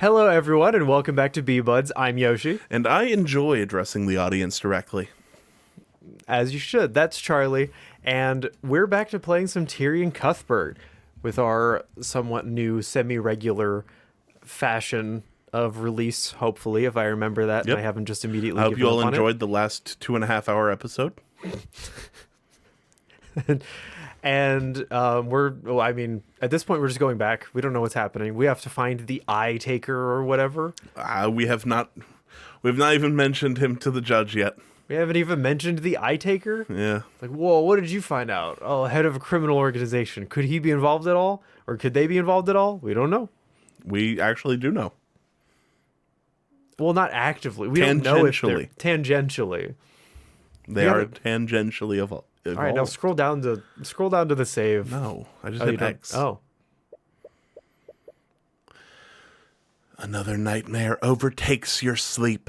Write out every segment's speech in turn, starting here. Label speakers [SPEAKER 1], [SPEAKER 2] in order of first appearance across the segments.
[SPEAKER 1] Hello, everyone, and welcome back to B-Buds. I'm Yoshi.
[SPEAKER 2] And I enjoy addressing the audience directly.
[SPEAKER 1] As you should. That's Charlie. And we're back to playing some Tyrion Cuthbert with our somewhat new, semi-regular fashion of release, hopefully, if I remember that.
[SPEAKER 2] Yep.
[SPEAKER 1] And I haven't just immediately
[SPEAKER 2] I hope
[SPEAKER 1] given
[SPEAKER 2] you all
[SPEAKER 1] up on
[SPEAKER 2] enjoyed the last 2.5-hour episode.
[SPEAKER 1] it. And at this point, we're just going back. We don't know what's happening. We have to find the eye taker or whatever.
[SPEAKER 2] We've not even mentioned him to the judge yet.
[SPEAKER 1] We haven't even mentioned the eye taker.
[SPEAKER 2] Yeah.
[SPEAKER 1] Like, whoa, what did you find out? Oh, head of a criminal organization. Could he be involved at all? Or could they be involved at all? We don't know.
[SPEAKER 2] We actually do know.
[SPEAKER 1] Well, not actively. We don't know if they're
[SPEAKER 2] tangentially. They
[SPEAKER 1] Yeah.
[SPEAKER 2] are tangentially evolved.
[SPEAKER 1] All right, now scroll down to the save.
[SPEAKER 2] No, I just
[SPEAKER 1] you
[SPEAKER 2] hit
[SPEAKER 1] don't-
[SPEAKER 2] X.
[SPEAKER 1] Oh.
[SPEAKER 2] Another nightmare overtakes your sleep.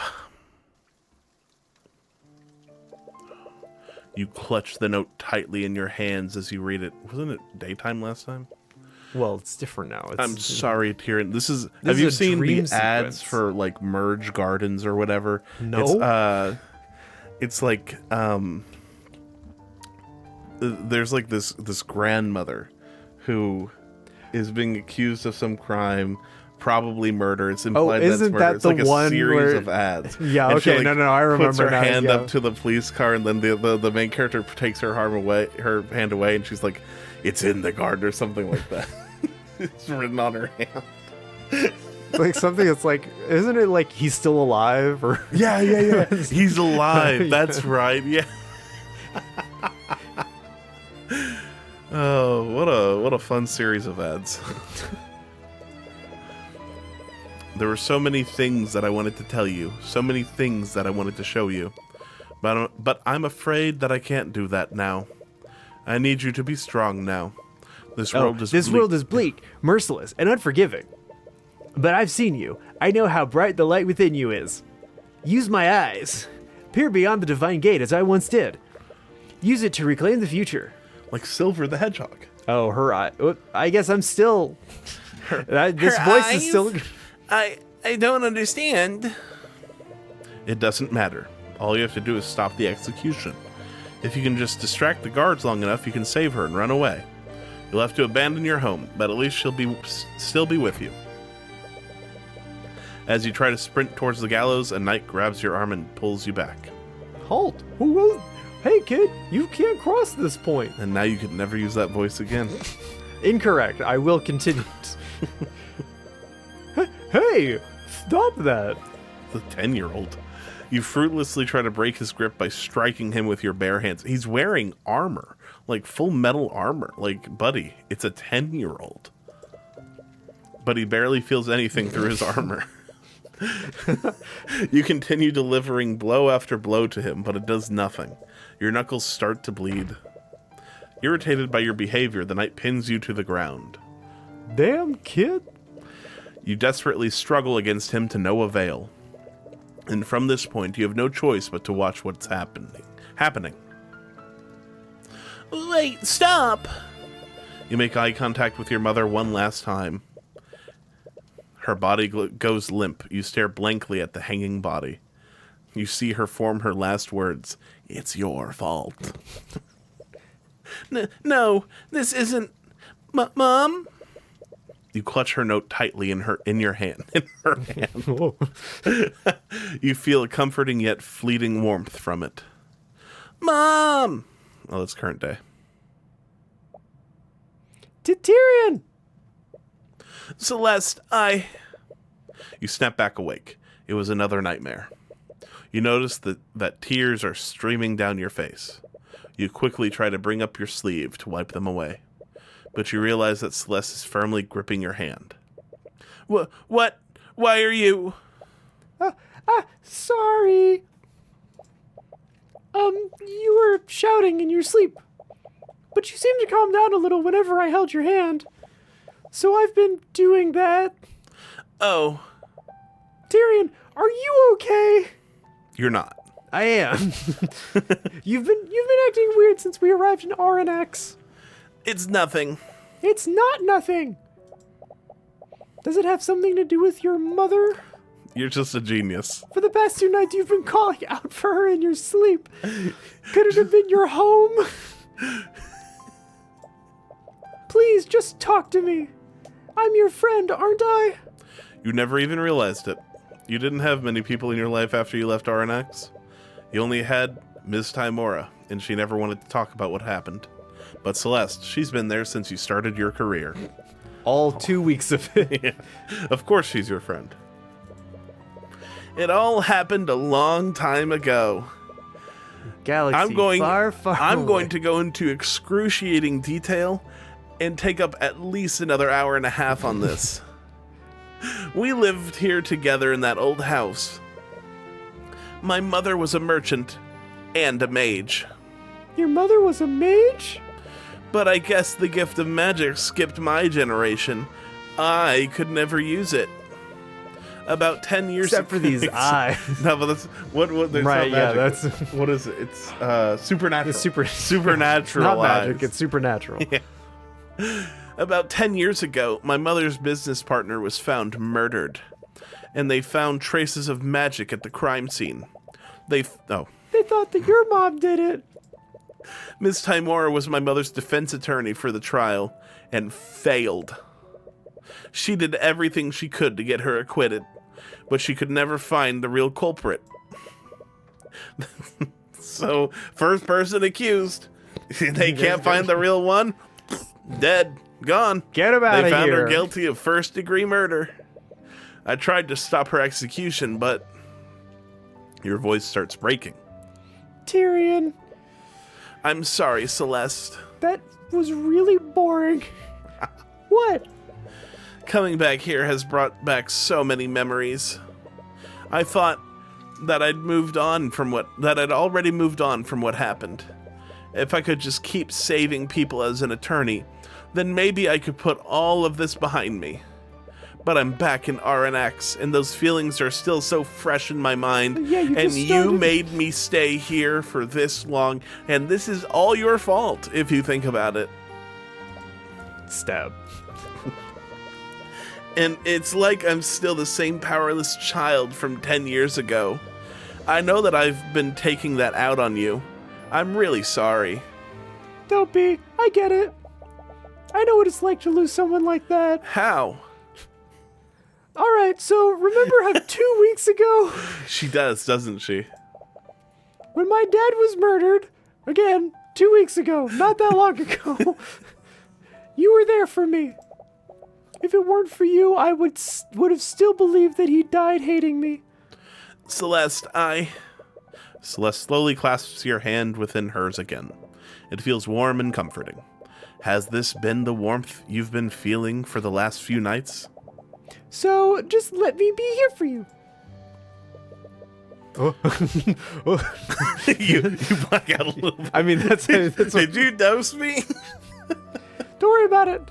[SPEAKER 2] You clutch the note tightly in your hands as you read it. Wasn't it daytime last time?
[SPEAKER 1] Well, it's different now.
[SPEAKER 2] I'm sorry, Tyrion. Have
[SPEAKER 1] is
[SPEAKER 2] you
[SPEAKER 1] a
[SPEAKER 2] seen the
[SPEAKER 1] dream
[SPEAKER 2] ads
[SPEAKER 1] sequence.
[SPEAKER 2] for like Merge Gardens or whatever?
[SPEAKER 1] No.
[SPEAKER 2] It's like there's like this grandmother who is being accused of some crime, probably murder. It's implied that's
[SPEAKER 1] isn't
[SPEAKER 2] murder.
[SPEAKER 1] that
[SPEAKER 2] It's
[SPEAKER 1] the
[SPEAKER 2] like a
[SPEAKER 1] one
[SPEAKER 2] series
[SPEAKER 1] where-
[SPEAKER 2] of ads.
[SPEAKER 1] Yeah,
[SPEAKER 2] And she,
[SPEAKER 1] okay, no, I
[SPEAKER 2] puts
[SPEAKER 1] remember
[SPEAKER 2] her
[SPEAKER 1] now,
[SPEAKER 2] hand
[SPEAKER 1] yeah.
[SPEAKER 2] up to the police car, and then the main character takes her hand away, and she's like, "It's in the garden" or something like that. It's written on her hand.
[SPEAKER 1] Like something that's like, isn't it like he's still alive? Or
[SPEAKER 2] Yeah. He's alive. That's right. Yeah. Oh, what a fun series of ads. There were so many things that I wanted to tell you, so many things that I wanted to show you, but I'm afraid that I can't do that now. I need you to be strong now. This world is
[SPEAKER 1] bleak, merciless, and unforgiving. But I've seen you. I know how bright the light within you is. Use my eyes. Peer beyond the divine gate as I once did. Use it to reclaim the future.
[SPEAKER 2] like Silver the Hedgehog.
[SPEAKER 1] Oh, her eye. I guess I'm still... this
[SPEAKER 3] Her
[SPEAKER 1] voice
[SPEAKER 3] eyes?
[SPEAKER 1] is still...
[SPEAKER 3] I don't understand.
[SPEAKER 2] It doesn't matter. All you have to do is stop the execution. If you can just distract the guards long enough, you can save her and run away. You'll have to abandon your home, but at least she'll still be with you. As you try to sprint towards the gallows, a knight grabs your arm and pulls you back.
[SPEAKER 1] Halt. Who was... Hey, kid, you can't cross this point.
[SPEAKER 2] And now you can never use that voice again.
[SPEAKER 1] Incorrect. I will continue. Hey, stop that.
[SPEAKER 2] The 10-year-old. You fruitlessly try to break his grip by striking him with your bare hands. He's wearing armor, like full metal armor. Like, buddy, it's a 10-year-old. But he barely feels anything through his armor. You continue delivering blow after blow to him, but it does nothing. Your knuckles start to bleed. Irritated by your behavior, the knight pins you to the ground.
[SPEAKER 1] Damn, kid.
[SPEAKER 2] You desperately struggle against him to no avail. And from this point, you have no choice but to watch what's happening.
[SPEAKER 3] Wait, stop!
[SPEAKER 2] You make eye contact with your mother one last time. Her body goes limp. You stare blankly at the hanging body. You see her form her last words. It's your fault.
[SPEAKER 3] No, this isn't... Mom?
[SPEAKER 2] You clutch her note tightly in your hand.
[SPEAKER 1] Whoa.
[SPEAKER 2] You feel a comforting yet fleeting warmth from it.
[SPEAKER 3] Mom!
[SPEAKER 2] Oh, that's current day.
[SPEAKER 1] To Tyrion.
[SPEAKER 3] Celeste,
[SPEAKER 2] You snap back awake. It was another nightmare. You notice that tears are streaming down your face. You quickly try to bring up your sleeve to wipe them away. But you realize that Celeste is firmly gripping your hand.
[SPEAKER 3] What? Why are you...
[SPEAKER 1] Sorry. You were shouting in your sleep. But you seemed to calm down a little whenever I held your hand. So I've been doing that.
[SPEAKER 3] Oh,
[SPEAKER 1] Tyrion, are you okay?
[SPEAKER 2] You're not.
[SPEAKER 1] I am. You've been acting weird since we arrived in RNX.
[SPEAKER 3] it's nothing.
[SPEAKER 1] It's not nothing. Does it have something to do with your mother?
[SPEAKER 2] You're just a genius.
[SPEAKER 1] For the past 2 nights, you've been calling out for her in your sleep. Could it have been your home? Please, just talk to me. I'm your friend, aren't I?
[SPEAKER 2] You never even realized it. You didn't have many people in your life after you left RNX. You only had Ms. Timora, and she never wanted to talk about what happened. But Celeste, she's been there since you started your career.
[SPEAKER 1] All 2 weeks of it.
[SPEAKER 2] Yeah. Of course she's your friend.
[SPEAKER 3] It all happened a long time ago.
[SPEAKER 1] Galaxy
[SPEAKER 3] I'm going
[SPEAKER 1] far away.
[SPEAKER 3] to go into excruciating detail and take up at least another hour and a half on this. We lived here together in that old house. My mother was a merchant and a mage.
[SPEAKER 1] Your mother was a mage?
[SPEAKER 3] But I guess the gift of magic skipped my generation. I could never use it. About 10 years
[SPEAKER 1] Except for these eyes.
[SPEAKER 2] No, but that's what there's
[SPEAKER 1] Right,
[SPEAKER 2] not
[SPEAKER 1] yeah,
[SPEAKER 2] magic.
[SPEAKER 1] that's-
[SPEAKER 2] what is it? It's supernatural.
[SPEAKER 1] It's
[SPEAKER 2] supernatural.
[SPEAKER 1] Not
[SPEAKER 2] eyes.
[SPEAKER 1] magic, it's supernatural.
[SPEAKER 3] About 10 years ago, my mother's business partner was found murdered. And they found traces of magic at the crime scene.
[SPEAKER 1] They thought that your mom did it.
[SPEAKER 3] Ms. Timora was my mother's defense attorney for the trial and failed. She did everything she could to get her acquitted, but she could never find the real culprit. So, first person accused. They can't find the real one. Dead. Gone.
[SPEAKER 1] Get him out
[SPEAKER 3] They
[SPEAKER 1] of
[SPEAKER 3] found
[SPEAKER 1] here.
[SPEAKER 3] her guilty of first-degree murder. I tried to stop her execution, but
[SPEAKER 2] Your voice starts breaking.
[SPEAKER 1] Tyrion,
[SPEAKER 3] I'm sorry, Celeste.
[SPEAKER 1] that was really boring. What?
[SPEAKER 3] Coming back here has brought back so many memories. I thought that I'd already moved on from what happened. If I could just keep saving people as an attorney, then maybe I could put all of this behind me. But I'm back in RNX, and those feelings are still so fresh in my mind.
[SPEAKER 1] Yeah, you
[SPEAKER 3] and
[SPEAKER 1] just
[SPEAKER 3] you
[SPEAKER 1] started-
[SPEAKER 3] made me stay here for this long, and this is all your fault, if you think about it.
[SPEAKER 1] Stab.
[SPEAKER 3] And it's like I'm still the same powerless child from 10 years ago. I know that I've been taking that out on you. I'm really sorry.
[SPEAKER 1] Don't be. I get it. I know what it's like to lose someone like that.
[SPEAKER 3] How?
[SPEAKER 1] Alright, so remember how 2 weeks ago,
[SPEAKER 2] She does, doesn't she?
[SPEAKER 1] when my dad was murdered, again, 2 weeks ago, not that long ago, you were there for me. If it weren't for you, I would have still believed that he died hating me.
[SPEAKER 3] Celeste,
[SPEAKER 2] Celeste slowly clasps your hand within hers again. It feels warm and comforting. Has this been the warmth you've been feeling for the last few nights?
[SPEAKER 1] So, just let me be here for you.
[SPEAKER 2] you black out a little bit.
[SPEAKER 1] I mean, that's what,
[SPEAKER 2] Did you dose me?
[SPEAKER 1] don't worry about it.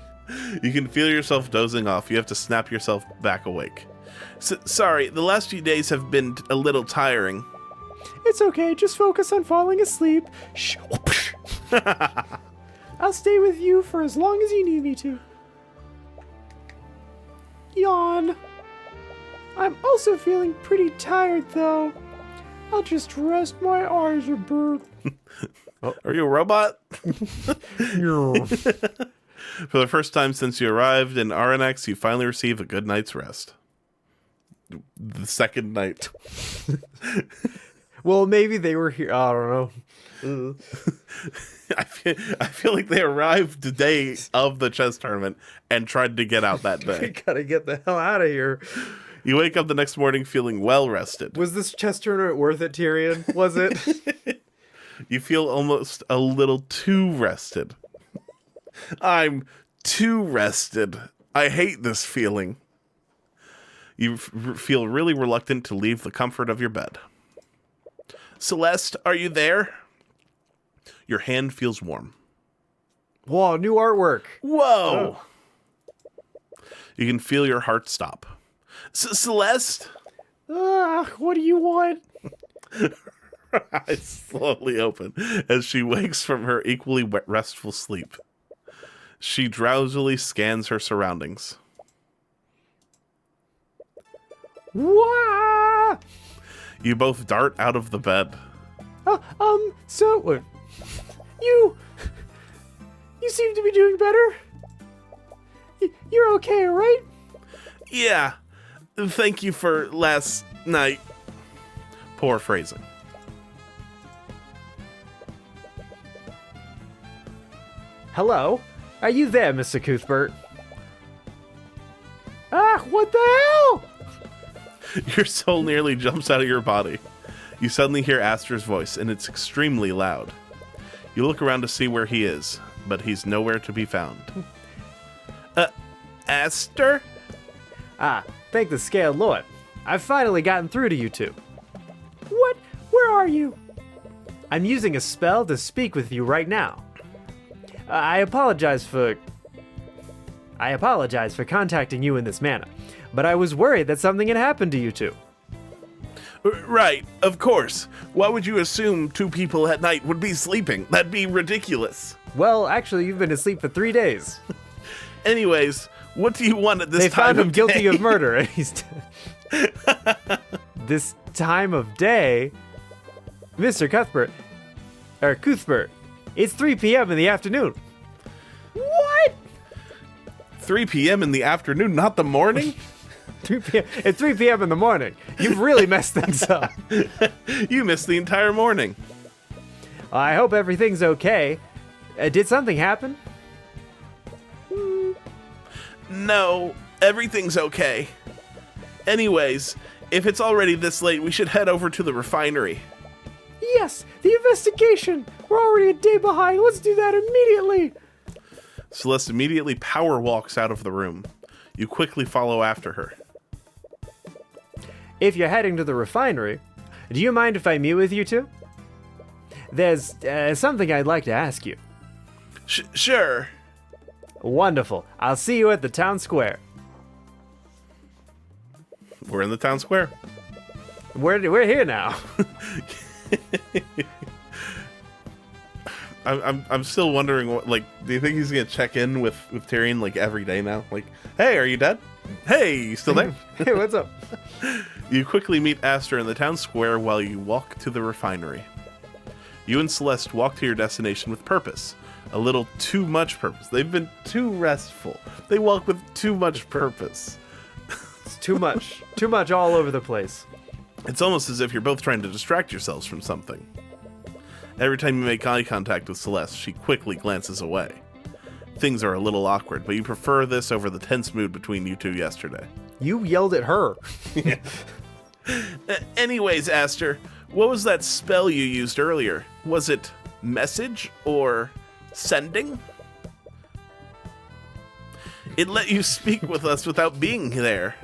[SPEAKER 2] You can feel yourself dozing off. You have to snap yourself back awake.
[SPEAKER 3] sorry, the last few days have been a little tiring.
[SPEAKER 1] It's okay, just focus on falling asleep. Shh. I'll stay with you for as long as you need me to. Yawn. I'm also feeling pretty tired, though. I'll just rest my eyes a bit.
[SPEAKER 2] Are you a robot? For the first time since you arrived in RNX, you finally receive a good night's rest. The second night.
[SPEAKER 1] Well, maybe they were here. I don't know.
[SPEAKER 2] I feel like they arrived the day of the chess tournament and tried to get out that
[SPEAKER 1] We
[SPEAKER 2] day.
[SPEAKER 1] gotta get the hell out of here.
[SPEAKER 2] You wake up the next morning feeling well rested.
[SPEAKER 1] Was this chess tournament worth it, Tyrion? Was it?
[SPEAKER 2] You feel almost a little too rested. I'm too rested. I hate this feeling. You feel really reluctant to leave the comfort of your bed.
[SPEAKER 3] Celeste, are you there?
[SPEAKER 2] Your hand feels warm.
[SPEAKER 1] Whoa, new artwork.
[SPEAKER 3] Whoa!
[SPEAKER 2] You can feel your heart stop.
[SPEAKER 3] Celeste?
[SPEAKER 1] What do you want?
[SPEAKER 2] Eyes slowly open as she wakes from her equally restful sleep. She drowsily scans her surroundings.
[SPEAKER 1] Wah!
[SPEAKER 2] You both dart out of the bed.
[SPEAKER 1] So, you seem to be doing better. You're okay, right?
[SPEAKER 2] Yeah. Thank you for last night. Poor phrasing.
[SPEAKER 1] Hello? Are you there, Mr. Cuthbert? Ah, what the hell?
[SPEAKER 2] Your soul nearly jumps out of your body. You suddenly hear Aster's voice, and it's extremely loud. You look around to see where he is, but he's nowhere to be found. Aster?
[SPEAKER 1] Ah, thank the scaled Lord. I've finally gotten through to you two. What? Where are you? I'm using a spell to speak with you right now. I apologize for contacting you in this manner, but I was worried that something had happened to you two.
[SPEAKER 2] Right, of course. Why would you assume two people at night would be sleeping? That'd be ridiculous.
[SPEAKER 1] Well, actually, you've been asleep for 3 days.
[SPEAKER 2] Anyways, what do you want at this
[SPEAKER 1] They
[SPEAKER 2] time
[SPEAKER 1] found him
[SPEAKER 2] of
[SPEAKER 1] guilty
[SPEAKER 2] day?
[SPEAKER 1] of murder, and he's dead. This time of day, Mr. Cuthbert, it's 3 p.m. in the afternoon. What?
[SPEAKER 2] 3 p.m. in the afternoon, not the morning?
[SPEAKER 1] 3 p.m. It's 3 p.m. in the morning. You've really messed things up.
[SPEAKER 2] You missed the entire morning.
[SPEAKER 1] I hope everything's okay. Did something happen?
[SPEAKER 2] No, everything's okay. Anyways, if it's already this late, we should head over to the refinery.
[SPEAKER 1] Yes, the investigation. We're already a day behind. Let's do that immediately.
[SPEAKER 2] Celeste immediately power walks out of the room. You quickly follow after her.
[SPEAKER 1] If you're heading to the refinery, do you mind if I meet with you two? There's something I'd like to ask you.
[SPEAKER 2] Sure.
[SPEAKER 1] Wonderful. I'll see you at the town square.
[SPEAKER 2] We're in the town square.
[SPEAKER 1] We're here now.
[SPEAKER 2] I'm still wondering what, like, do you think he's gonna check in with Tyrion like every day now? Like, hey, are you dead? Hey, you still there?
[SPEAKER 1] Hey, what's up?
[SPEAKER 2] You quickly meet Aster in the town square while you walk to the refinery. You and Celeste walk to your destination with purpose. A little too much purpose. They've been too restful. They walk with too much purpose.
[SPEAKER 1] It's too much. Too much all over the place.
[SPEAKER 2] It's almost as if you're both trying to distract yourselves from something. Every time you make eye contact with Celeste, she quickly glances away. Things are a little awkward, but you prefer this over the tense mood between you two yesterday.
[SPEAKER 1] You yelled at her.
[SPEAKER 2] Anyways, Aster, what was that spell you used earlier? Was it message or sending? It let you speak with us without being there.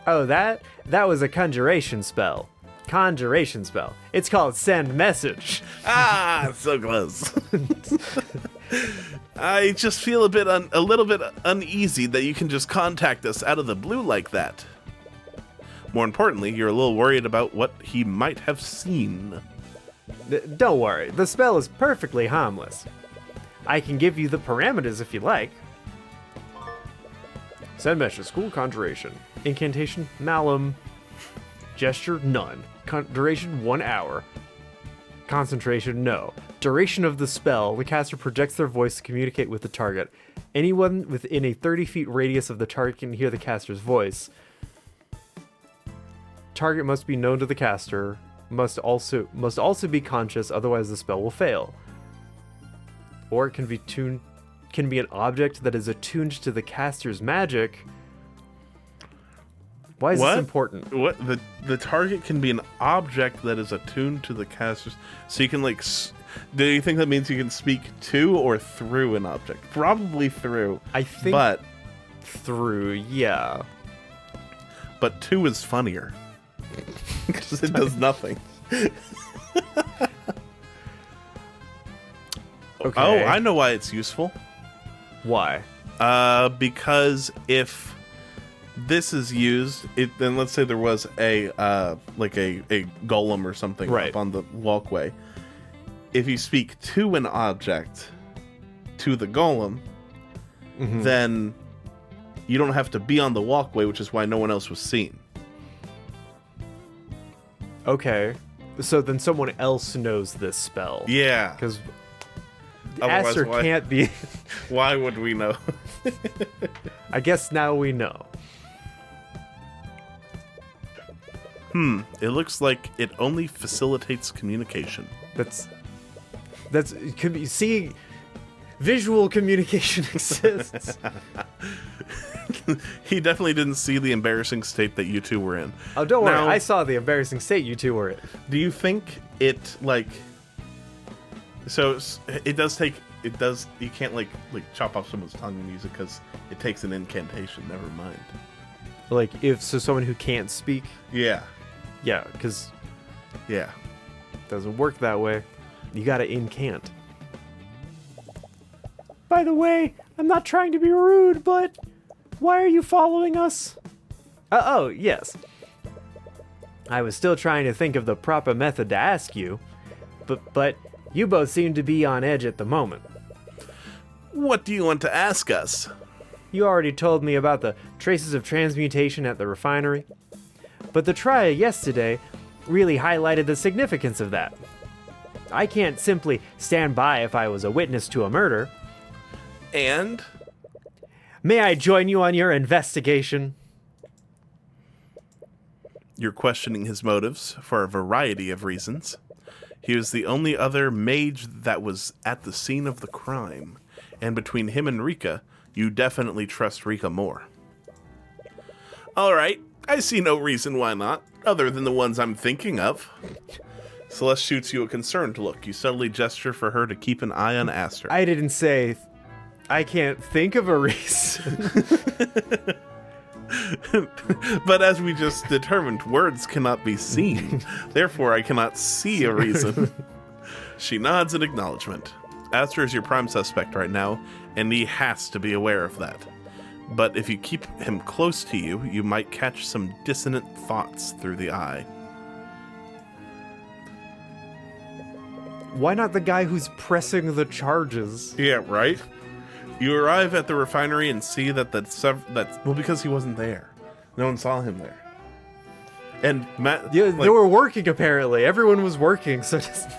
[SPEAKER 1] Oh, that was a conjuration spell. Conjuration spell. It's called send message.
[SPEAKER 2] Ah, so close. I just feel a little bit uneasy that you can just contact us out of the blue like that. More importantly, you're a little worried about what he might have seen.
[SPEAKER 1] Don't worry, the spell is perfectly harmless. I can give you the parameters if you like. Send message, school conjuration. Incantation, malum. Gesture, none. Duration, 1 hour. Concentration, no. Duration of the spell, the caster projects their voice to communicate with the target. Anyone within a 30 feet radius of the target can hear the caster's voice. Target must be known to the caster, must also be conscious, otherwise the spell will fail. Or it can be an object that is attuned to the caster's magic. Why is this important?
[SPEAKER 2] What? The target can be an object that is attuned to the caster's... So you can, like... Do you think that means you can speak to or through an object? Probably through.
[SPEAKER 1] I think
[SPEAKER 2] But
[SPEAKER 1] through, yeah.
[SPEAKER 2] But to is funnier. Because it does nothing.
[SPEAKER 1] Okay.
[SPEAKER 2] Oh, I know why it's useful.
[SPEAKER 1] Why?
[SPEAKER 2] Because if this is used, then let's say there was a golem or something
[SPEAKER 1] Right.
[SPEAKER 2] up on the walkway. If you speak to an object, to the golem, then you don't have to be on the walkway, which is why no one else was seen.
[SPEAKER 1] Okay. So then someone else knows this spell.
[SPEAKER 2] Yeah.
[SPEAKER 1] Because
[SPEAKER 2] Otherwise,
[SPEAKER 1] Aster
[SPEAKER 2] why-
[SPEAKER 1] can't be...
[SPEAKER 2] Why would we know?
[SPEAKER 1] I guess now we know.
[SPEAKER 2] It looks like it only facilitates communication.
[SPEAKER 1] That's see, visual communication exists.
[SPEAKER 2] He definitely didn't see the embarrassing state that you two were in.
[SPEAKER 1] Oh, don't
[SPEAKER 2] Now-
[SPEAKER 1] worry. I saw the embarrassing state you two were in.
[SPEAKER 2] Do you think it like? So it does take. It does. You can't like chop off someone's tongue and use it because it takes an incantation. Never mind.
[SPEAKER 1] Like, if so, someone who can't speak.
[SPEAKER 2] Yeah.
[SPEAKER 1] Yeah, because
[SPEAKER 2] Yeah.
[SPEAKER 1] it doesn't work that way. You gotta incant. By the way, I'm not trying to be rude, but why are you following us? Oh, yes. I was still trying to think of the proper method to ask you, but you both seem to be on edge at the moment.
[SPEAKER 2] What do you want to ask us?
[SPEAKER 1] You already told me about the traces of transmutation at the refinery, but the trial yesterday really highlighted the significance of that. I can't simply stand by if I was a witness to a murder.
[SPEAKER 2] And
[SPEAKER 1] May I join you on your investigation?
[SPEAKER 2] you're questioning his motives for a variety of reasons. He was the only other mage that was at the scene of the crime, and between him and Rika, you definitely trust Rika more. All right, I see no reason why not, other than the ones I'm thinking of. Celeste shoots you a concerned look. You subtly gesture for her to keep an eye on Aster.
[SPEAKER 1] I didn't say I can't think of a reason.
[SPEAKER 2] But as we just determined, words cannot be seen. Therefore, I cannot see a reason. She nods in acknowledgement. Aster is your prime suspect right now, and he has to be aware of that. But if you keep him close to you, you might catch some dissonant thoughts through the eye.
[SPEAKER 1] Why not the guy who's pressing the charges?
[SPEAKER 2] Yeah, right? You arrive at the refinery and see that well, because he wasn't there. No one saw him there. And Matt...
[SPEAKER 1] Yeah, they were working apparently. Everyone was working, so just...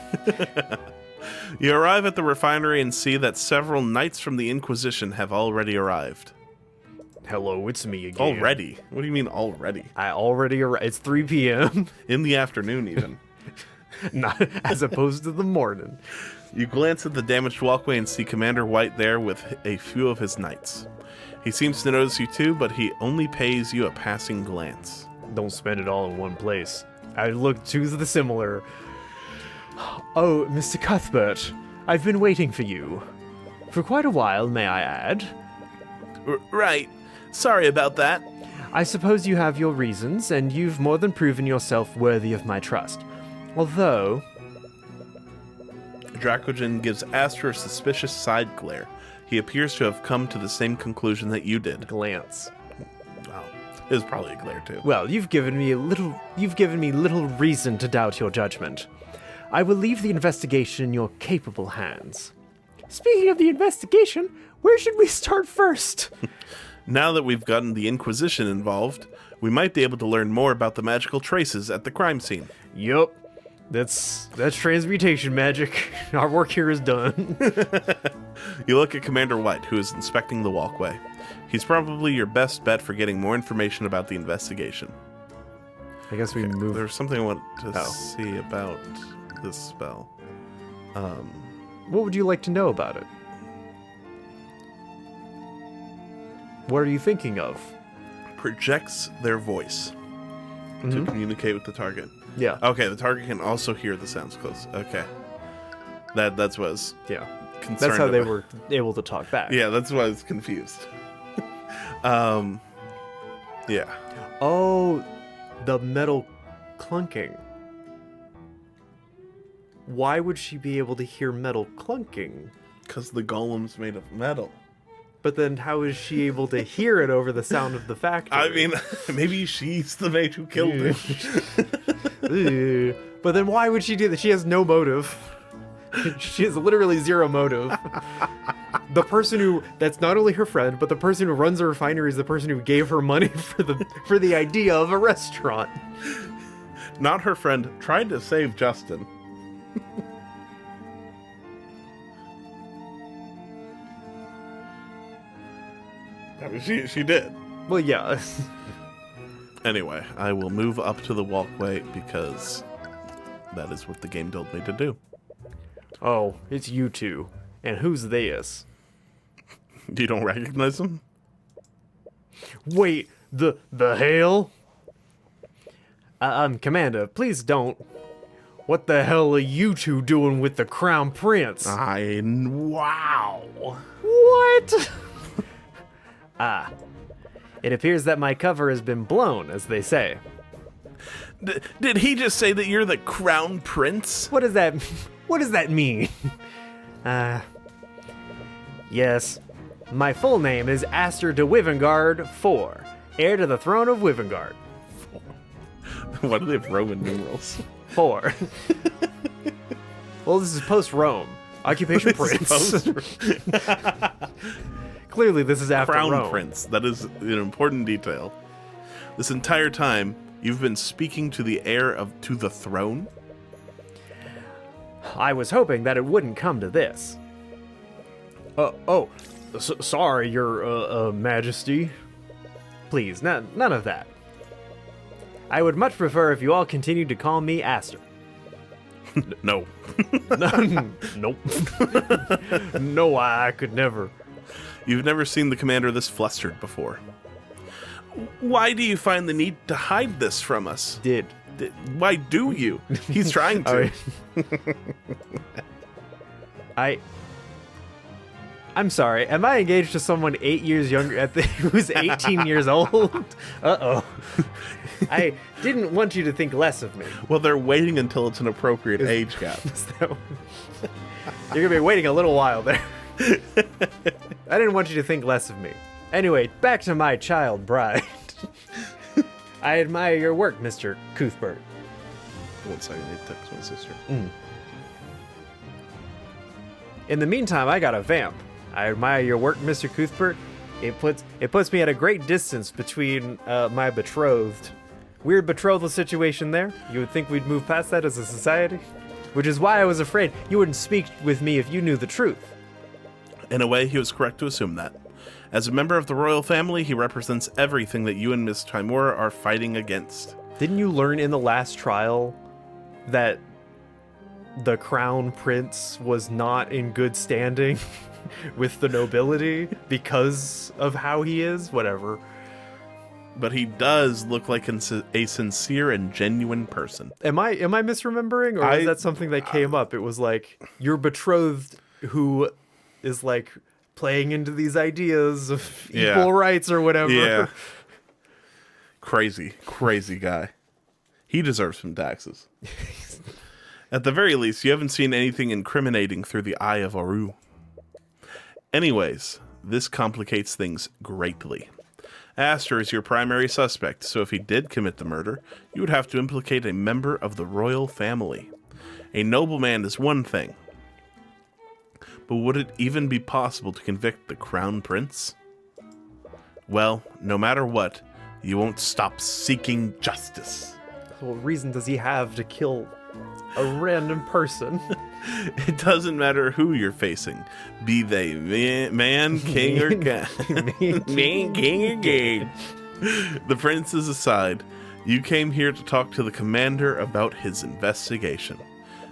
[SPEAKER 2] You arrive at the refinery and see that several knights from the Inquisition have already arrived.
[SPEAKER 1] Hello, it's me again.
[SPEAKER 2] Already? What do you mean already?
[SPEAKER 1] I already arrived. It's 3 p.m.
[SPEAKER 2] In the afternoon, even.
[SPEAKER 1] Not as opposed to the morning.
[SPEAKER 2] You glance at the damaged walkway and see Commander White there with a few of his knights. He seems to notice you too, but he only pays you a passing glance.
[SPEAKER 1] Don't spend it all in one place. I look to the similar. Oh, Mr. Cuthbert, I've been waiting for you. For quite a while, may I add?
[SPEAKER 2] Right. Sorry about that.
[SPEAKER 1] I suppose you have your reasons, and you've more than proven yourself worthy of my trust. Although...
[SPEAKER 2] Dracogen gives Aster a suspicious side glare. He appears to have come to the same conclusion that you did.
[SPEAKER 1] Glance.
[SPEAKER 2] Wow. It was probably a glare too.
[SPEAKER 1] Well, you've given me little reason to doubt your judgment. I will leave the investigation in your capable hands. Speaking of the investigation, where should we start first?
[SPEAKER 2] Now that we've gotten the Inquisition involved, we might be able to learn more about the magical traces at the crime scene.
[SPEAKER 1] Yup. That's transmutation magic. Our work here is done.
[SPEAKER 2] You look at Commander White, who is inspecting the walkway. He's probably your best bet for getting more information about the investigation.
[SPEAKER 1] I guess we move.
[SPEAKER 2] There's something I want to see about this spell.
[SPEAKER 1] What would you like to know about it? What are you thinking of?
[SPEAKER 2] Projects their voice to communicate with the target.
[SPEAKER 1] Yeah.
[SPEAKER 2] Okay, the target can also hear the sounds close. Okay. That's what I was
[SPEAKER 1] Yeah.
[SPEAKER 2] concerned
[SPEAKER 1] That's how they
[SPEAKER 2] about.
[SPEAKER 1] were able to talk back.
[SPEAKER 2] Yeah, that's why I was confused. Yeah.
[SPEAKER 1] Oh, the metal clunking. Why would she be able to hear metal clunking?
[SPEAKER 2] Because the golem's made of metal.
[SPEAKER 1] But then how is she able to hear it over the sound of the factory?
[SPEAKER 2] I mean, maybe she's the mage who killed him.
[SPEAKER 1] Ugh. But then why would she do that? She has no motive. She has literally zero motive. The person who, that's not only her friend, but the person who runs the refinery is the person who gave her money for the idea of a restaurant.
[SPEAKER 2] not her friend, tried to save Justin. I mean, she did.
[SPEAKER 1] Well, yeah.
[SPEAKER 2] Anyway, I will move up to the walkway because that is what the game told me to do.
[SPEAKER 1] Oh, it's you two. And who's this?
[SPEAKER 2] You don't recognize him?
[SPEAKER 1] Wait, the hell? Commander, please don't. What the hell are you two doing with the Crown Prince?
[SPEAKER 2] Wow.
[SPEAKER 1] What? It appears that my cover has been blown, as they say.
[SPEAKER 2] Did he just say that you're the Crown Prince?
[SPEAKER 1] What does that mean? Yes. My full name is Aster de Wivengard IV, heir to the throne of Wivengard.
[SPEAKER 2] Why do they have Roman numerals?
[SPEAKER 1] 4. Well, this is post-Rome. Occupation Prince. Clearly, this is after
[SPEAKER 2] Crown
[SPEAKER 1] Rome.
[SPEAKER 2] Prince. That is an important detail. This entire time, you've been speaking to the heir to the throne?
[SPEAKER 1] I was hoping that it wouldn't come to this. Sorry, Your Majesty. Please, none of that. I would much prefer if you all continued to call me Aster.
[SPEAKER 2] No.
[SPEAKER 1] Nope. No, I could never.
[SPEAKER 2] You've never seen the commander this flustered before. Why do you find the need to hide this from us? Why do you? He's trying to.
[SPEAKER 1] I'm sorry. Am I engaged to someone 8 years younger who's 18 years old? Uh-oh. I didn't want you to think less of me.
[SPEAKER 2] Well, they're waiting until it's an appropriate age gap.
[SPEAKER 1] You're going to be waiting a little while there. I didn't want you to think less of me. Anyway, back to my child bride. I admire your work, Mr. Cuthbert.
[SPEAKER 2] 1 second, I need to text my sister.
[SPEAKER 1] In the meantime, I got a vamp. I admire your work, Mr. Cuthbert. It puts me at a great distance between my betrothed. Weird betrothal situation there. You would think we'd move past that as a society. Which is why I was afraid you wouldn't speak with me if you knew the truth.
[SPEAKER 2] In a way, he was correct to assume that. As a member of the royal family, he represents everything that you and Miss Timora are fighting against.
[SPEAKER 1] Didn't you learn in the last trial that the Crown Prince was not in good standing with the nobility because of how he is? Whatever.
[SPEAKER 2] But he does look like a sincere and genuine person.
[SPEAKER 1] Am I misremembering, or is that something that came up? It was like your betrothed who is like playing into these ideas of equal rights or whatever.
[SPEAKER 2] Yeah. Crazy guy. He deserves some taxes. At the very least, you haven't seen anything incriminating through the eye of Aru. Anyways, this complicates things greatly. Aster is your primary suspect, so if he did commit the murder, you would have to implicate a member of the royal family. A nobleman is one thing, but would it even be possible to convict the Crown Prince? Well, no matter what, you won't stop seeking justice.
[SPEAKER 1] What reason does he have to kill a random person?
[SPEAKER 2] It doesn't matter who you're facing, be they man, king, or god. Man, king, or god. The princes aside, you came here to talk to the commander about his investigation.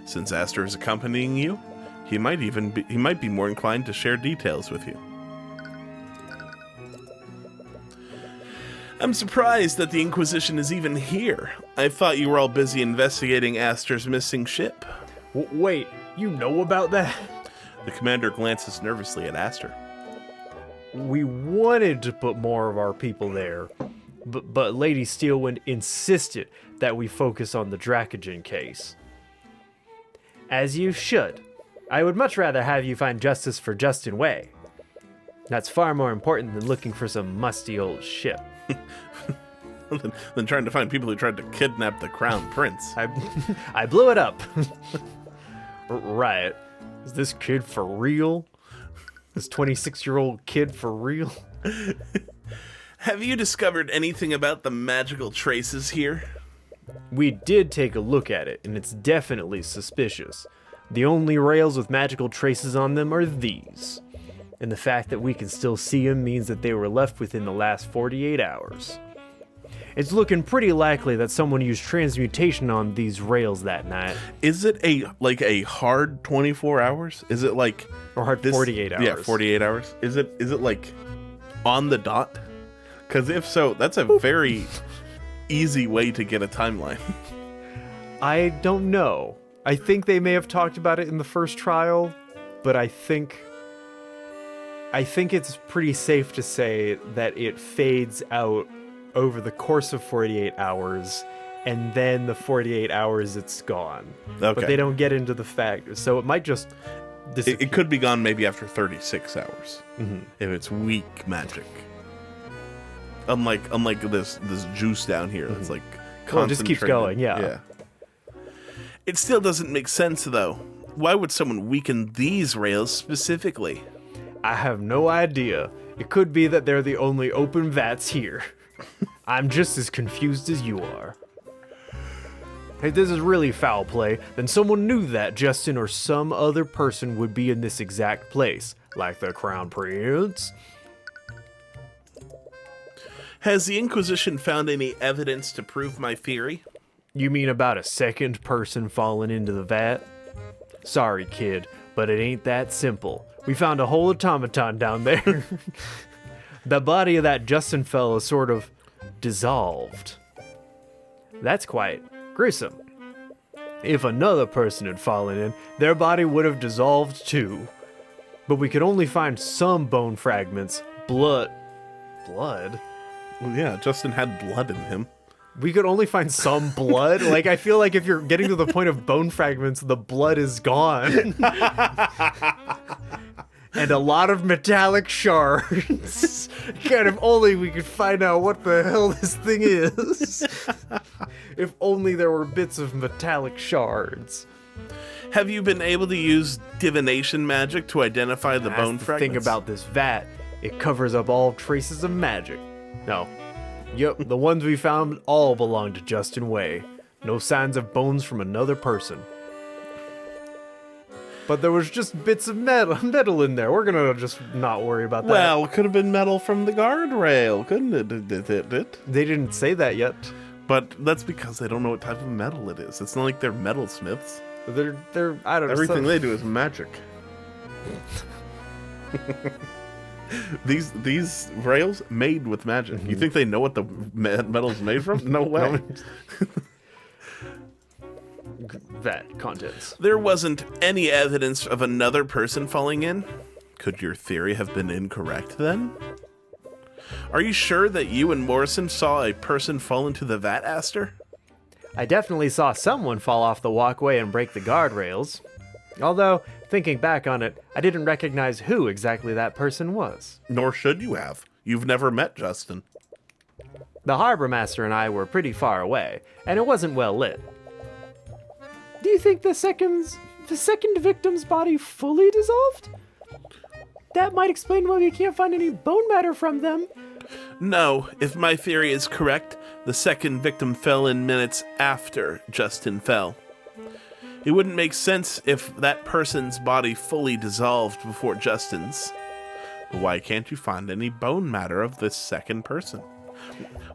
[SPEAKER 2] Since Aster is accompanying you, he might be more inclined to share details with you. I'm surprised that the Inquisition is even here. I thought you were all busy investigating Aster's missing ship.
[SPEAKER 1] Wait, you know about that?
[SPEAKER 2] The commander glances nervously at Aster.
[SPEAKER 1] We wanted to put more of our people there, but Lady Steelwind insisted that we focus on the Dracogen case. As you should. I would much rather have you find justice for Justin Way. That's far more important than looking for some musty old ship.
[SPEAKER 2] than trying to find people who tried to kidnap the Crown Prince.
[SPEAKER 1] I blew it up. Right. Is this kid for real? This 26-year-old kid for real?
[SPEAKER 2] Have you discovered anything about the magical traces here?
[SPEAKER 1] We did take a look at it, and it's definitely suspicious. The only rails with magical traces on them are these. And the fact that we can still see them means that they were left within the last 48 hours. It's looking pretty likely that someone used transmutation on these rails that night.
[SPEAKER 2] Is it a hard 24 hours? Is it like
[SPEAKER 1] Or hard 48 hours.
[SPEAKER 2] Yeah, 48 hours. Is it like on the dot? Because if so, that's a very easy way to get a timeline.
[SPEAKER 1] I don't know. I think they may have talked about it in the first trial, but I think it's pretty safe to say that it fades out over the course of 48 hours, and then the 48 hours it's gone.
[SPEAKER 2] Okay.
[SPEAKER 1] But they don't get into the fact, so it might just disappear.
[SPEAKER 2] It could be gone maybe after 36 hours if it's weak magic. Unlike this juice down here that's like
[SPEAKER 1] Well, it just keeps
[SPEAKER 2] concentrated.
[SPEAKER 1] going, yeah.
[SPEAKER 3] It still doesn't make sense, though. Why would someone weaken these rails specifically?
[SPEAKER 1] I have no idea. It could be that they're the only open vats here. I'm just as confused as you are. If this is really foul play, then someone knew that Justin or some other person would be in this exact place, like the Crown Prince.
[SPEAKER 3] Has the Inquisition found any evidence to prove my theory?
[SPEAKER 1] You mean about a second person falling into the vat? Sorry, kid, but it ain't that simple. We found a whole automaton down there. The body of that Justin fellow sort of dissolved. That's quite gruesome. If another person had fallen in, their body would have dissolved too. But we could only find some bone fragments, blood?
[SPEAKER 2] Well, yeah, Justin had blood in him.
[SPEAKER 1] We could only find some blood? Like, I feel like if you're getting to the point of bone fragments, the blood is gone. And a lot of metallic shards. God, if only we could find out what the hell this thing is. If only there were bits of metallic shards.
[SPEAKER 3] Have you been able to use divination magic to identify the bone
[SPEAKER 1] That's the
[SPEAKER 3] fragments?
[SPEAKER 1] thing about this vat. It covers up all traces of magic. No. Yep, the ones we found all belong to Justin Way. No signs of bones from another person. But there was just bits of metal in there. We're gonna just not worry about that.
[SPEAKER 2] Well, it could have been metal from the guardrail, couldn't it?
[SPEAKER 1] They didn't say that yet.
[SPEAKER 2] But that's because they don't know what type of metal it is. It's not like they're metalsmiths.
[SPEAKER 1] They're I don't know.
[SPEAKER 2] Everything they do is magic. These rails made with magic. You think they know what the metal's made from? No way.
[SPEAKER 1] Vat contents.
[SPEAKER 3] There wasn't any evidence of another person falling in? Could your theory have been incorrect then? Are you sure that you and Morrison saw a person fall into the vat, Aster?
[SPEAKER 1] I definitely saw someone fall off the walkway and break the guardrails. Although, thinking back on it, I didn't recognize who exactly that person was.
[SPEAKER 2] Nor should you have. You've never met Justin.
[SPEAKER 1] The harbor master and I were pretty far away, and it wasn't well lit. Do you think the second victim's body fully dissolved? That might explain why we can't find any bone matter from them.
[SPEAKER 3] No, if my theory is correct, the second victim fell in minutes after Justin fell. It wouldn't make sense if that person's body fully dissolved before Justin's. Why can't you find any bone matter of this second person?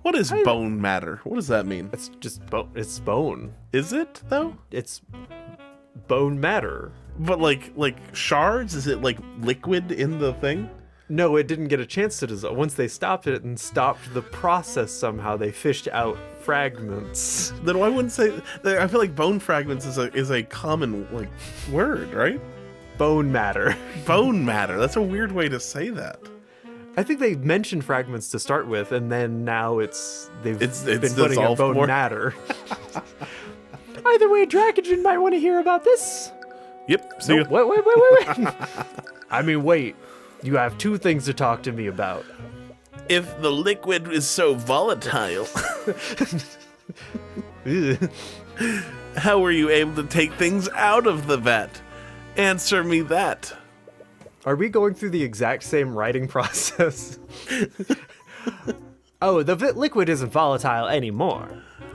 [SPEAKER 3] What is bone matter? What does that mean?
[SPEAKER 1] It's just it's bone.
[SPEAKER 2] Is it, though?
[SPEAKER 1] It's bone matter.
[SPEAKER 2] But like shards? Is it like liquid in the thing?
[SPEAKER 1] No, it didn't get a chance to dissolve. Once they stopped it and stopped the process somehow, they fished out fragments.
[SPEAKER 2] Then I wouldn't say. I feel like bone fragments is a common like word, right?
[SPEAKER 1] Bone matter.
[SPEAKER 2] Bone matter. That's a weird way to say that.
[SPEAKER 1] I think they mentioned fragments to start with, and then now they've
[SPEAKER 2] It's
[SPEAKER 1] been putting in
[SPEAKER 2] dissolved
[SPEAKER 1] bone
[SPEAKER 2] more.
[SPEAKER 1] matter. Either way, Dracogen might want to hear about this.
[SPEAKER 2] Yep. See
[SPEAKER 1] No,
[SPEAKER 2] ya.
[SPEAKER 1] wait. I mean, wait. You have two things to talk to me about.
[SPEAKER 3] If the liquid is so volatile, how were you able to take things out of the vat? Answer me that.
[SPEAKER 1] Are we going through the exact same writing process? Oh, the liquid isn't volatile anymore.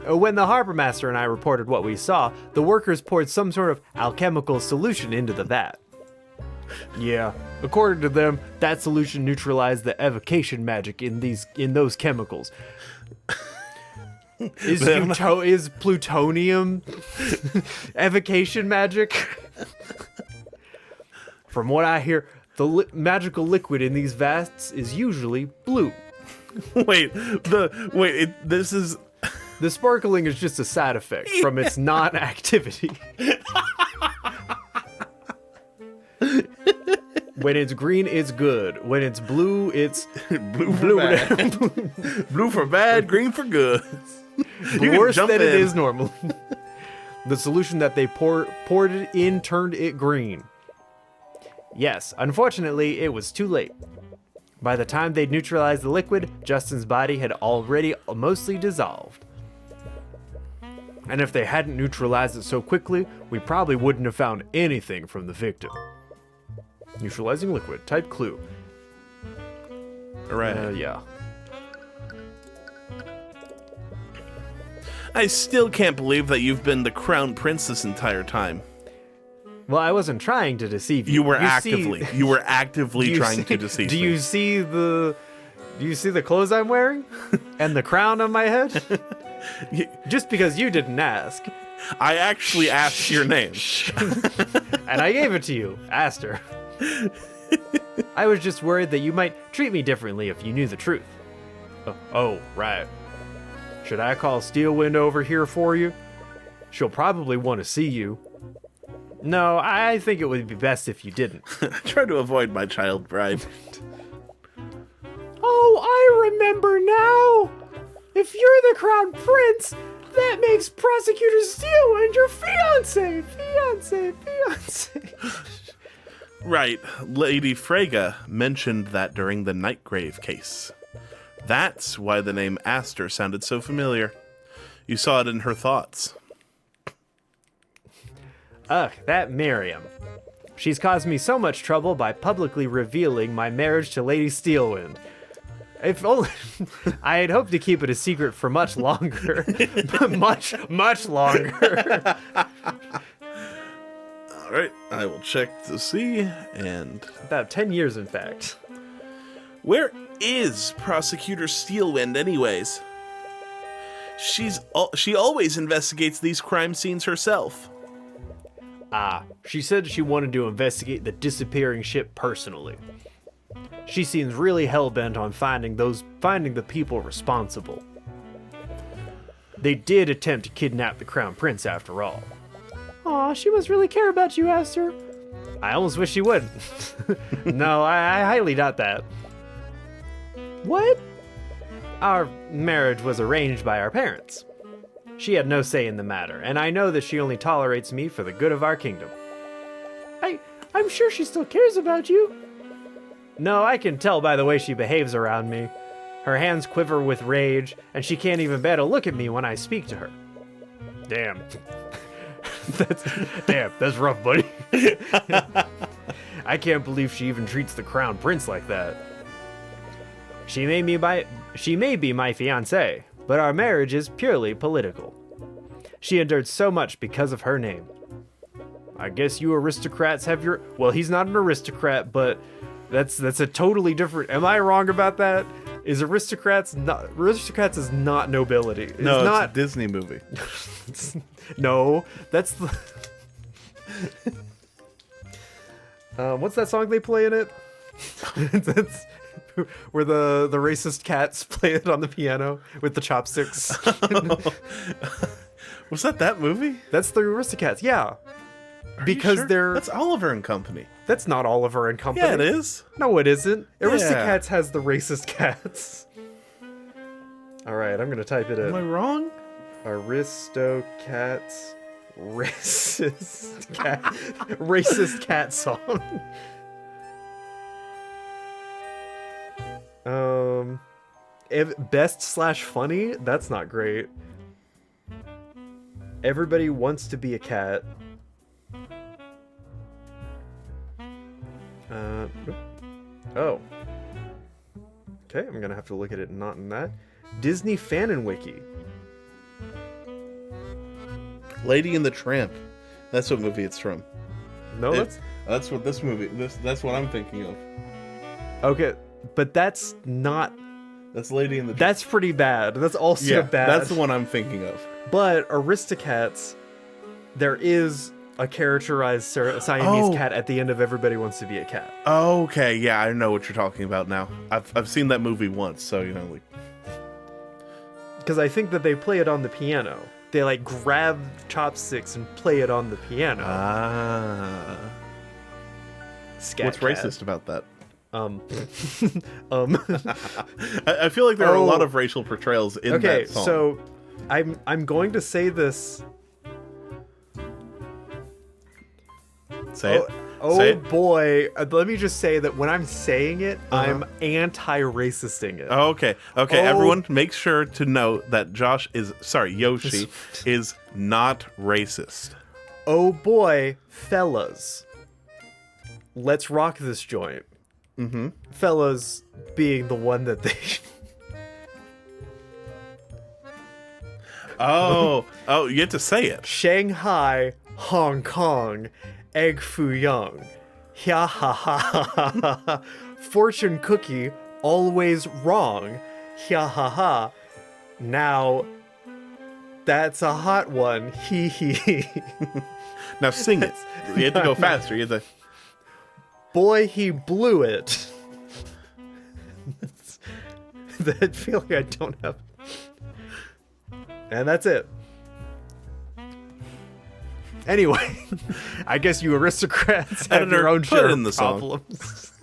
[SPEAKER 1] When the harbor master and I reported what we saw, the workers poured some sort of alchemical solution into the vat. Yeah, according to them, that solution neutralized the evocation magic in those chemicals. Is plutonium evocation magic? From what I hear, the magical liquid in these vats is usually blue.
[SPEAKER 2] This is
[SPEAKER 1] The sparkling is just a side effect from its non-activity. When it's green, it's good. When it's blue, it's
[SPEAKER 2] blue for bad. Blue for bad, green for good.
[SPEAKER 1] Worse than it is normally. The solution that they poured it in turned it green. Yes, unfortunately, it was too late. By the time they'd neutralized the liquid, Justin's body had already mostly dissolved. And if they hadn't neutralized it so quickly, we probably wouldn't have found anything from the victim. Neutralizing liquid. Type clue.
[SPEAKER 2] Hooray.
[SPEAKER 1] Yeah.
[SPEAKER 2] I still can't believe that you've been the crown prince this entire time.
[SPEAKER 1] Well, I wasn't trying to deceive you.
[SPEAKER 2] You were actively trying to deceive me.
[SPEAKER 1] Do you see the clothes I'm wearing? And the crown on my head? Just because you didn't ask.
[SPEAKER 2] I actually asked your name.
[SPEAKER 1] And I gave it to you. Asked her. I was just worried that you might treat me differently if you knew the truth. Oh, right. Should I call Steelwind over here for you? She'll probably want to see you. No, I think it would be best if you didn't.
[SPEAKER 2] Try to avoid my child bride.
[SPEAKER 1] Oh, I remember now! If you're the crown prince, that makes Prosecutor Steelwind your fiancé!
[SPEAKER 2] Right, Lady Freyga mentioned that during the Nightgrave case. That's why the name Aster sounded so familiar. You saw it in her thoughts.
[SPEAKER 1] Ugh, that Miriam. She's caused me so much trouble by publicly revealing my marriage to Lady Steelwind. If only I had hoped to keep it a secret for much longer. much longer.
[SPEAKER 2] Alright, I will check to see, and...
[SPEAKER 1] About 10 years, in fact.
[SPEAKER 2] Where is Prosecutor Steelwind, anyways? She always investigates these crime scenes herself.
[SPEAKER 1] She said she wanted to investigate the disappearing ship personally. She seems really hell-bent on finding the people responsible. They did attempt to kidnap the Crown Prince after all. Aw, she must really care about you, Aster. I almost wish she wouldn't. No, I highly doubt that. What? Our marriage was arranged by our parents. She had no say in the matter, and I know that she only tolerates me for the good of our kingdom. I'm sure she still cares about you. No, I can tell by the way she behaves around me. Her hands quiver with rage, and she can't even bear to look at me when I speak to her. Damn. That's rough, buddy. I can't believe she even treats the Crown Prince like that. She may be my fiancé, but our marriage is purely political. She endured so much because of her name. I guess you aristocrats have your... Well, he's not an aristocrat, but that's a totally different... Am I wrong about that? Aristocrats is not nobility. It's
[SPEAKER 2] no,
[SPEAKER 1] not...
[SPEAKER 2] it's a Disney movie.
[SPEAKER 1] No, that's the... what's that song they play in it? That's where the racist cats play it on the piano with the chopsticks.
[SPEAKER 2] Was that movie?
[SPEAKER 1] That's the Aristocats, yeah.
[SPEAKER 2] Are
[SPEAKER 1] because
[SPEAKER 2] you sure?
[SPEAKER 1] they're...
[SPEAKER 2] That's Oliver and Company.
[SPEAKER 1] That's not Oliver and Company.
[SPEAKER 2] Yeah, it is.
[SPEAKER 1] No, it isn't.
[SPEAKER 2] Yeah.
[SPEAKER 1] Aristocats has the racist cats. All right, I'm gonna type it in.
[SPEAKER 2] Am I wrong?
[SPEAKER 1] Aristocats racist cat song. Best/funny? That's not great. Everybody wants to be a cat. Oh. Okay, I'm gonna have to look at it not in that. Disney Fanon Wiki.
[SPEAKER 2] Lady and the Tramp. That's what movie it's from.
[SPEAKER 1] No,
[SPEAKER 2] That's what this movie. That's what I'm thinking of.
[SPEAKER 1] okay, but that's not.
[SPEAKER 2] That's Lady and the Tramp.
[SPEAKER 1] That's pretty bad. That's also bad.
[SPEAKER 2] That's the one I'm thinking of.
[SPEAKER 1] But Aristocats, there is a characterized Siamese cat at the end of Everybody Wants to Be a Cat.
[SPEAKER 2] Okay, yeah, I know what you're talking about now. I've seen that movie once, so you know, like.
[SPEAKER 1] Because I think that they play it on the piano. They like grab chopsticks and play it on the piano. Scat
[SPEAKER 2] What's
[SPEAKER 1] cat.
[SPEAKER 2] racist about that? I feel like there are a lot of racial portrayals in that song.
[SPEAKER 1] So I'm going to say this.
[SPEAKER 2] Say it.
[SPEAKER 1] Oh
[SPEAKER 2] Say it.
[SPEAKER 1] boy, let me just say that when I'm saying it, I'm anti-racisting it.
[SPEAKER 2] Okay, everyone, make sure to note that Yoshi is not racist.
[SPEAKER 1] Oh boy, fellas. Let's rock this joint. Mm-hmm. Fellas being the one that they...
[SPEAKER 2] Oh, you get to say it.
[SPEAKER 1] Shanghai, Hong Kong, Egg Foo Young. Ya ha ha ha ha ha. Fortune cookie, always wrong. Ya ha ha. Now, that's a hot one. Hee hee hee.
[SPEAKER 2] Now sing it. You have to go faster. You have to...
[SPEAKER 1] Boy, he blew it. That feeling I don't have. And that's it. Anyway, I guess you aristocrats have
[SPEAKER 2] Editor,
[SPEAKER 1] your own
[SPEAKER 2] put
[SPEAKER 1] share
[SPEAKER 2] in the
[SPEAKER 1] of
[SPEAKER 2] song.
[SPEAKER 1] problems.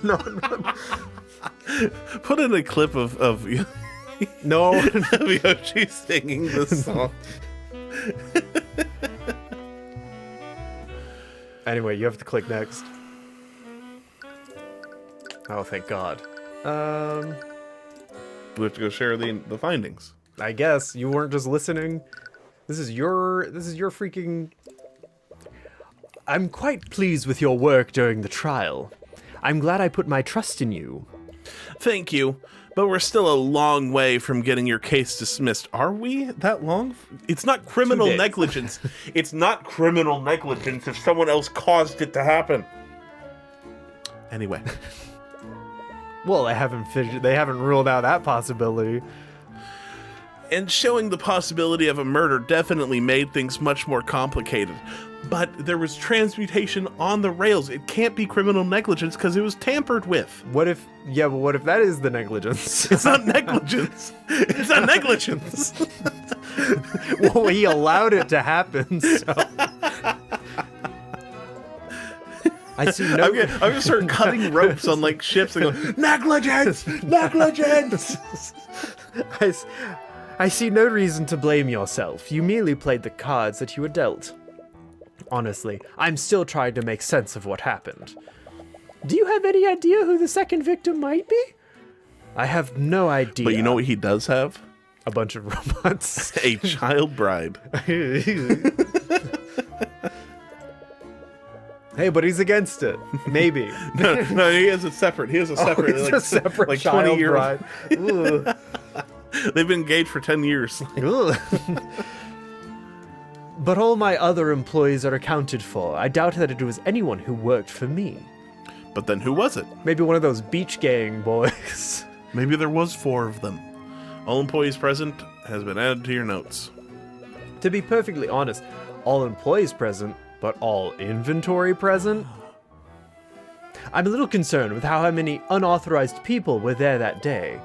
[SPEAKER 1] No.
[SPEAKER 2] Put in a clip of
[SPEAKER 1] No.
[SPEAKER 2] Yoshi singing this song.
[SPEAKER 1] Anyway, you have to click next. Oh, thank God.
[SPEAKER 2] We have to go share the findings.
[SPEAKER 1] I guess you weren't just listening. This is your freaking... I'm quite pleased with your work during the trial. I'm glad I put my trust in you.
[SPEAKER 2] Thank you, but we're still a long way from getting your case dismissed. Are we that long? It's not criminal
[SPEAKER 1] 2 days.
[SPEAKER 2] negligence. It's not criminal negligence if someone else caused it to happen. Anyway.
[SPEAKER 1] Well, they haven't ruled out that possibility.
[SPEAKER 2] And showing the possibility of a murder definitely made things much more complicated. But there was transmutation on the rails. It can't be criminal negligence because it was tampered with.
[SPEAKER 1] What if that is the negligence?
[SPEAKER 2] It's not negligence. It's not negligence.
[SPEAKER 1] Well, he allowed it to happen, so... I see no...
[SPEAKER 2] I'm gonna start cutting ropes on like ships and go, negligence! Negligence!
[SPEAKER 1] I see no reason to blame yourself. You merely played the cards that you were dealt. Honestly, I'm still trying to make sense of what happened. Do you have any idea who the second victim might be? I have no idea.
[SPEAKER 2] But you know what he does have?
[SPEAKER 1] A bunch of robots.
[SPEAKER 2] A child bride.
[SPEAKER 1] Hey, but he's against it. Maybe.
[SPEAKER 2] No, he has a separate. He has a separate.
[SPEAKER 1] He's
[SPEAKER 2] like,
[SPEAKER 1] a separate
[SPEAKER 2] like
[SPEAKER 1] child
[SPEAKER 2] 20 year.
[SPEAKER 1] bride. Ugh.
[SPEAKER 2] They've been engaged for 10 years.
[SPEAKER 1] Ugh. But all my other employees are accounted for. I doubt that it was anyone who worked for me.
[SPEAKER 2] But then who was it?
[SPEAKER 1] Maybe one of those beach gang boys.
[SPEAKER 2] Maybe there was 4 of them. All employees present has been added to your notes.
[SPEAKER 1] To be perfectly honest, all employees present, but all inventory present? I'm a little concerned with how many unauthorized people were there that day.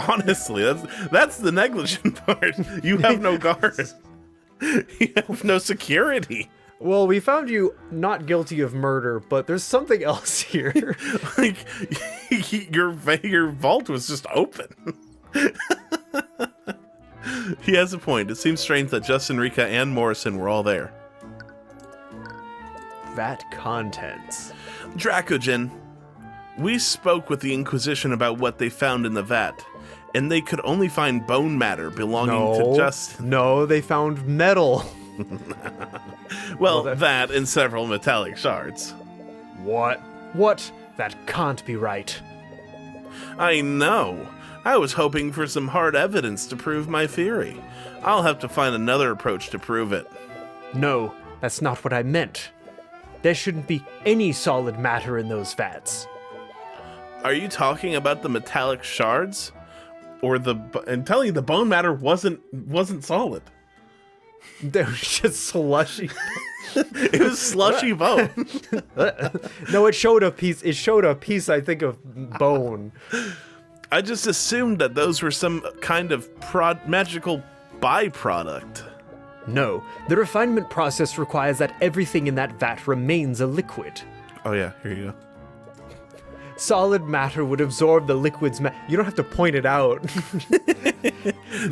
[SPEAKER 2] Honestly, that's the negligent part. You have no guards. You have no security.
[SPEAKER 1] Well, we found you not guilty of murder, but there's something else here.
[SPEAKER 2] Like your vault was just open. He has a point. It seems strange that Justin, Rika, and Morrison were all there.
[SPEAKER 1] Vat contents.
[SPEAKER 2] Dracogen, we spoke with the Inquisition about what they found in the vat, and they could only find bone matter belonging to Justin.
[SPEAKER 1] No, they found metal.
[SPEAKER 2] Well, that and several metallic shards.
[SPEAKER 1] What? What? That can't be right.
[SPEAKER 2] I know. I was hoping for some hard evidence to prove my theory. I'll have to find another approach to prove it.
[SPEAKER 1] No, that's not what I meant. There shouldn't be any solid matter in those vats.
[SPEAKER 2] Are you talking about the metallic shards? Or and telling you the bone matter wasn't solid.
[SPEAKER 1] They were just slushy.
[SPEAKER 2] It was slushy bone.
[SPEAKER 1] No, it showed a piece. It showed a piece, I think, of bone.
[SPEAKER 2] I just assumed that those were some kind of magical byproduct.
[SPEAKER 1] No, the refinement process requires that everything in that vat remains a liquid.
[SPEAKER 2] Oh yeah, here you go.
[SPEAKER 1] Solid matter would absorb the liquid's you don't have to point it out.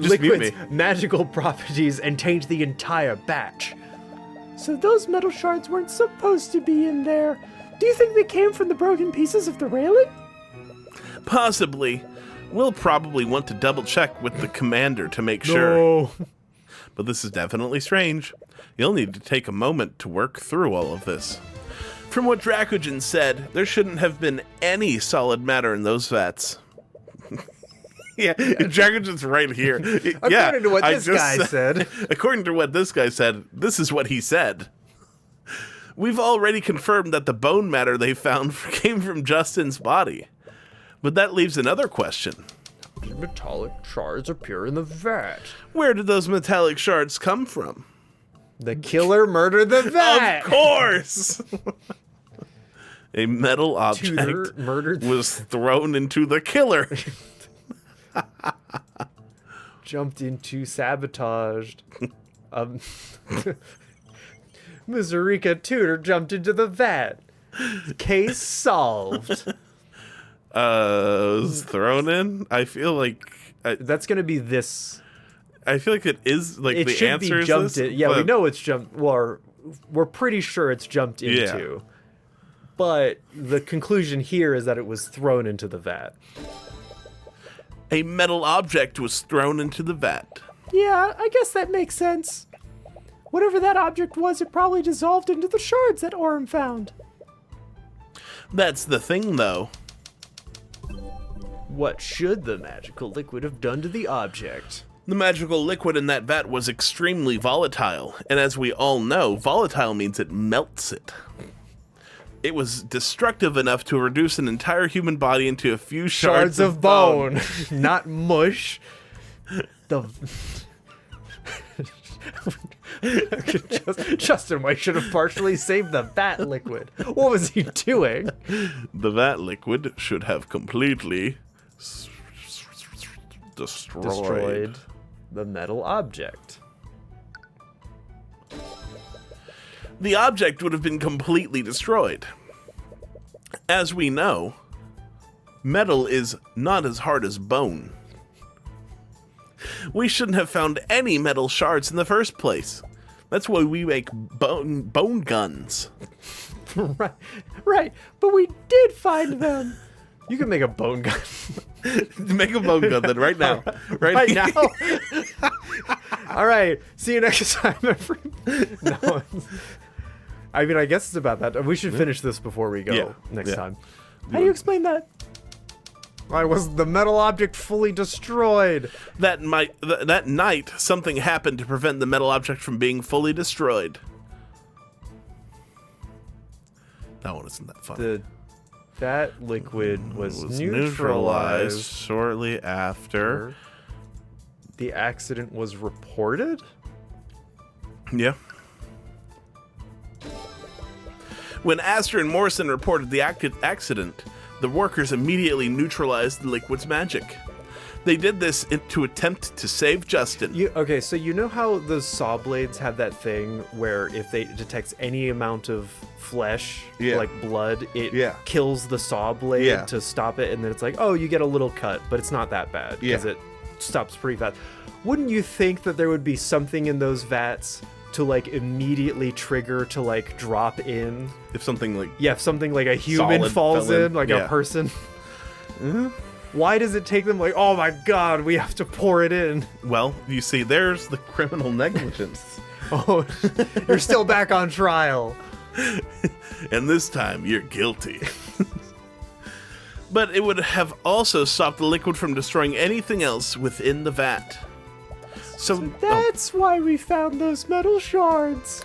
[SPEAKER 2] Just mute me.
[SPEAKER 1] Magical properties and change the entire batch. So those metal shards weren't supposed to be in there. Do you think they came from the broken pieces of the railing?
[SPEAKER 2] Possibly. We'll probably want to double check with the commander to make sure.
[SPEAKER 1] No.
[SPEAKER 2] But this is definitely strange. You'll need to take a moment to work through all of this. From what Dracogen said, there shouldn't have been any solid matter in those vats. Yeah, Dracogen's right here.
[SPEAKER 1] According to what this guy said.
[SPEAKER 2] According to what this guy said, this is what he said. We've already confirmed that the bone matter they found came from Justin's body. But that leaves another question.
[SPEAKER 1] Did metallic shards appear in the vat?
[SPEAKER 2] Where did those metallic shards come from?
[SPEAKER 1] The killer murdered the vat!
[SPEAKER 2] Of course! A metal object
[SPEAKER 1] Tudor murdered
[SPEAKER 2] was thrown into the killer.
[SPEAKER 1] Jumped into sabotaged. Mazurika Tudor jumped into the vat. Case solved.
[SPEAKER 2] Was thrown in? I feel like...
[SPEAKER 1] That's going to be this.
[SPEAKER 2] I feel like it is, like,
[SPEAKER 1] It
[SPEAKER 2] the
[SPEAKER 1] should
[SPEAKER 2] answer
[SPEAKER 1] be
[SPEAKER 2] is
[SPEAKER 1] jumped
[SPEAKER 2] this,
[SPEAKER 1] in. Yeah, we
[SPEAKER 2] but-
[SPEAKER 1] know it's jumped. Well, we're pretty sure it's jumped into. But the conclusion here is that it was thrown into the vat.
[SPEAKER 2] A metal object was thrown into the vat.
[SPEAKER 1] Yeah, I guess that makes sense. Whatever that object was, it probably dissolved into the shards that Orm found.
[SPEAKER 2] That's the thing, though.
[SPEAKER 1] What should the magical liquid have done to the object?
[SPEAKER 2] The magical liquid in that vat was extremely volatile, and as we all know, volatile means it melts it. It was destructive enough to reduce an entire human body into a few shards
[SPEAKER 1] of bone. Not mush. Justin White should have partially saved the vat liquid. What was he doing?
[SPEAKER 2] The vat liquid should have completely destroyed
[SPEAKER 1] the metal object.
[SPEAKER 2] The object would have been completely destroyed. As we know, metal is not as hard as bone. We shouldn't have found any metal shards in the first place. That's why we make bone guns.
[SPEAKER 1] Right. But we did find them. You can make a bone gun.
[SPEAKER 2] Make a bone gun then, right now.
[SPEAKER 1] Right now? All right. See you next time, everybody. No. I mean, I guess it's about that. We should finish this before we go next time. How do you explain that? Why was the metal object fully destroyed?
[SPEAKER 2] That night, something happened to prevent the metal object from being fully destroyed. That one isn't that fun.
[SPEAKER 1] That liquid was
[SPEAKER 2] neutralized shortly after
[SPEAKER 1] the accident was reported?
[SPEAKER 2] Yeah. When Astor and Morrison reported the accident, the workers immediately neutralized the liquid's magic. They did this to attempt to save Justin.
[SPEAKER 1] Okay, so you know how those saw blades have that thing where if it detects any amount of flesh, like blood, it kills the saw blade to stop it, and then it's like, oh, you get a little cut, but it's not that bad because it stops pretty fast. Wouldn't you think that there would be something in those vats to like immediately trigger to like drop in?
[SPEAKER 2] If something like
[SPEAKER 1] if something like a human falls in, like a person.
[SPEAKER 2] Mm-hmm.
[SPEAKER 1] Why does it take them like, oh my god, we have to pour it in?
[SPEAKER 2] Well, you see, there's the criminal negligence.
[SPEAKER 1] Oh, you're still back on trial.
[SPEAKER 2] And this time, you're guilty. But it would have also stopped the liquid from destroying anything else within the vat. So
[SPEAKER 1] that's why we found those metal shards.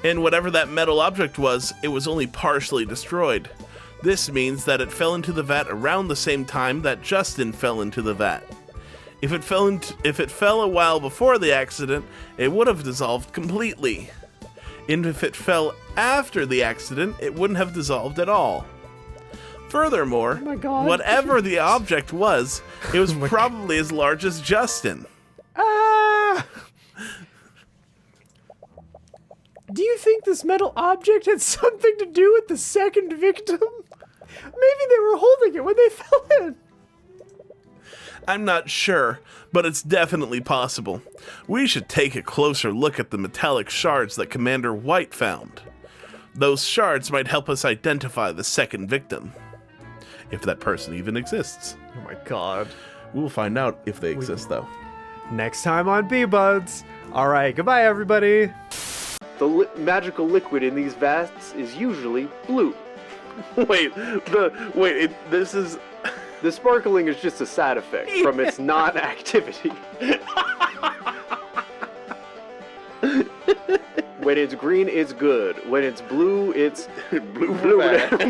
[SPEAKER 3] And whatever that metal object was, it was only partially destroyed. This means that it fell into the vat around the same time that Justin fell into the vat. If it fell a while before the accident, it would have dissolved completely. And if it fell after the accident, it wouldn't have dissolved at all. Furthermore,
[SPEAKER 1] my God.
[SPEAKER 3] whatever the object was, it was probably as large as Justin.
[SPEAKER 1] Ah! Do you think this metal object had something to do with the second victim? Maybe they were holding it when they fell in.
[SPEAKER 3] I'm not sure, but it's definitely possible. We should take a closer look at the metallic shards that Commander White found. Those shards might help us identify the second victim. If that person even exists.
[SPEAKER 1] Oh my God.
[SPEAKER 3] We'll find out if they exist, though.
[SPEAKER 1] Next time on Bee-Buds. All right, goodbye, everybody. The magical liquid in these vats is usually blue.
[SPEAKER 2] This is...
[SPEAKER 1] The sparkling is just a side effect from its non-activity. When it's green, it's good. When it's blue, it's
[SPEAKER 2] blue bad.